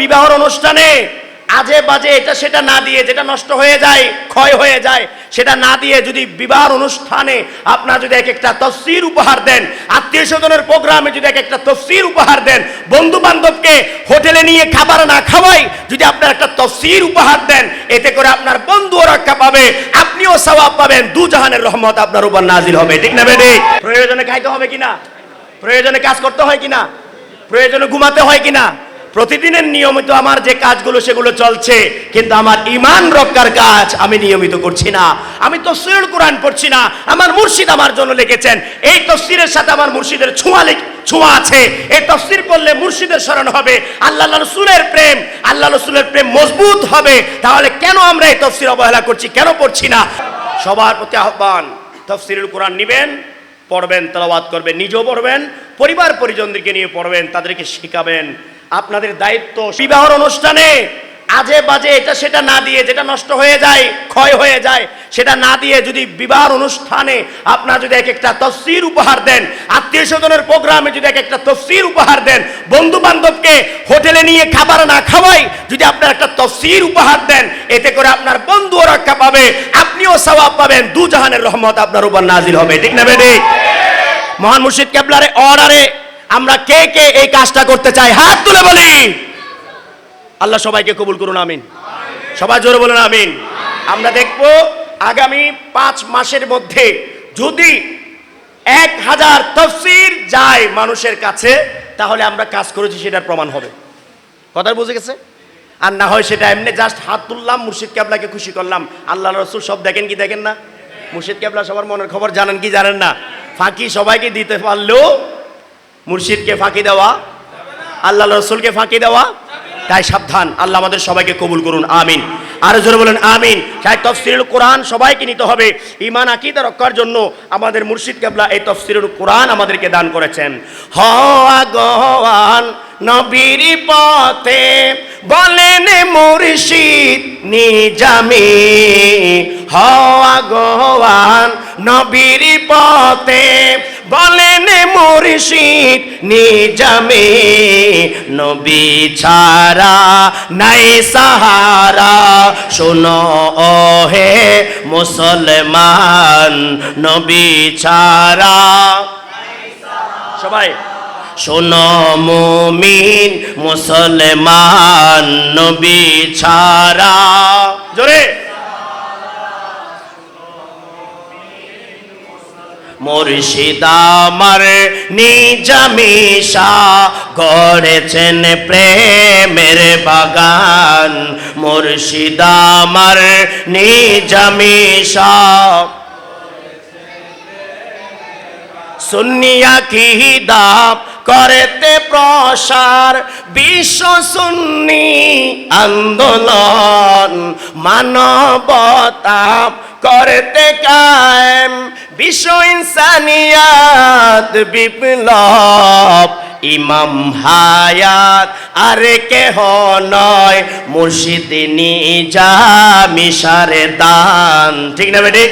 বিবাহের অনুষ্ঠানে আজে বাজে এটা সেটা না দিয়ে, যেটা নষ্ট হয়ে যায়, ক্ষয় হয়ে যায়, সেটা না দিয়ে যদি বিবাহের অনুষ্ঠানে আপনারা যদি এক একটা তাফসীর উপহার দেন, আত্মীয় স্বজনের প্রোগ্রামে যদি এক একটা তাফসীর উপহার দেন, বন্ধু বান্ধবকে হোটেলে নিয়ে খাবার না খাওয়াই যদি আপনারা একটা তাফসীর উপহার দেন, এতে করে আপনার বন্ধুও রক্ষা পাবে, আপনিও সওয়াব পাবেন, দু জাহানের রহমত আপনার উপর নাজিল হবে। ঠিক না বেটি? প্রয়োজনে খাইতে হবে কিনা, প্রয়োজনে কাজ করতে হয় কিনা, প্রয়োজনে ঘুমাতে হয় কিনা, প্রতিদিনের নিয়মিত আমার যে কাজগুলো সেগুলো চলছে, কিন্তু আমার ঈমান রক্ষার কাজ আমি নিয়মিত করছি না। আমি তাফসীরুল কোরআন পড়ছি না, আমার মুর্শিদ আমার জন্য লিখেছেন, এই তাফসীরের সাথে আমার মুর্শিদের ছোঁয়া আছে। এই তাফসীর পড়লে মুর্শিদের স্মরণ হবে, আল্লাহ রাসূলের প্রেম, আল্লাহ রাসূলের প্রেম মজবুত হবে। তাহলে কেন আমরা এই তাফসীর অবহেলা করছি, কেন পড়ছি না? সবার প্রতি আহ্বান, তাফসীরুল কোরআন নেবেন, পড়বেন, তেলাওয়াত করবেন, নিজেও পড়বেন, পরিবার পরিজনদেরকে নিয়ে পড়বেন, তাদেরকে শেখাবেন। আপনাদের দায়িত্ব বিবাহের অনুষ্ঠানে আজে বাজে এটা সেটা না দিয়ে, যেটা নষ্ট হয়ে যায়, ক্ষয় হয়ে যায়, সেটা না দিয়ে যদি বিবাহের অনুষ্ঠানে আপনারা যদি এক একটা তাফসীর উপহার দেন, আত্মীয় স্বজনের প্রোগ্রামে যদি এক একটা তাফসীর উপহার দেন, বন্ধু বান্ধবকে হোটেলে নিয়ে খাবার না খাওয়াই যদি আপনারা একটা তাফসীর উপহার দেন, এতে করে আপনার বন্ধুও রক্ষা পাবে, আপনিও সওয়াব পাবেন, দু জাহানের রহমত আপনার উপর নাজিল হবে। ঠিক না বেটি? মহান মুর্শিদ কেবলার অর্ডারে আমরা কে কে এই কাজটা করতে চাই, হাত তুলে বলি। আল্লাহ সবাইকে কবুল করুন, আমিন। সবাই জোরে বলুন আমিন। আমরা দেখব আগামী 5 মাসের মধ্যে যদি 1000 তাফসীর যায় মানুষের কাছে, তাহলে আমরা কাজ করেছি সেটার প্রমাণ হবে। কথা বুঝে গেছে? আর না হয় সেটা এমনি জাস্ট হাত তুললাম, মুর্শিদ কেবলাকে খুশি করলাম। আল্লাহ রাসূল সব দেখেন কি দেখেন না? মুর্শিদ কেবলা সবার মনের খবর জানেন কি জানেন না? ফাঁকি সবাইকে দিতে পারলেও মুর্শিদকে ফাঁকি দেওয়া, আল্লাহ রাসূলকে ফাঁকি দেওয়া, তাই সাবধান। আল্লাহ আমাদের সবাইকে কবুল করুন, আমিন। আর জোরে বলেন আমিন। তাই তাফসীরুল কোরআন সবাইকে নিতে হবে। ঈমান আকীদা রক্ষার জন্য আমাদের মুর্শিদ কেবলা এই তাফসীরুল কোরআন আমাদেরকে দান করেছেন। আগোয়ান নবীর পথে বলেন মুর্শিদ নিজামি, আগোয়ান নবীর পথে বলেন মুর্শিদ নিজামি, নবী ছাড়া নাই সাহারা, শোনো হে মুসলমান, নবী ছাড়া সবাই শোনো মুমিন মুসলমান, নবী ছাড়া জোরে মুর্শিদ আমার নিজামি শাহ গড়েছেন প্রেমের বাগান, মুর্শিদ আমার নিজামি শাহ সুন্নি আকীদা করতে প্রসার, বিশ্ব সুন্নি আন্দোলন, মানবতা করতে কায়েম, বিশ্ব ইনসানিয়াত বিপ্লব, ইমাম হায়াত আর কেহ নয়, মুর্শিদ নিজামি শারে দান। ঠিক না বেটি?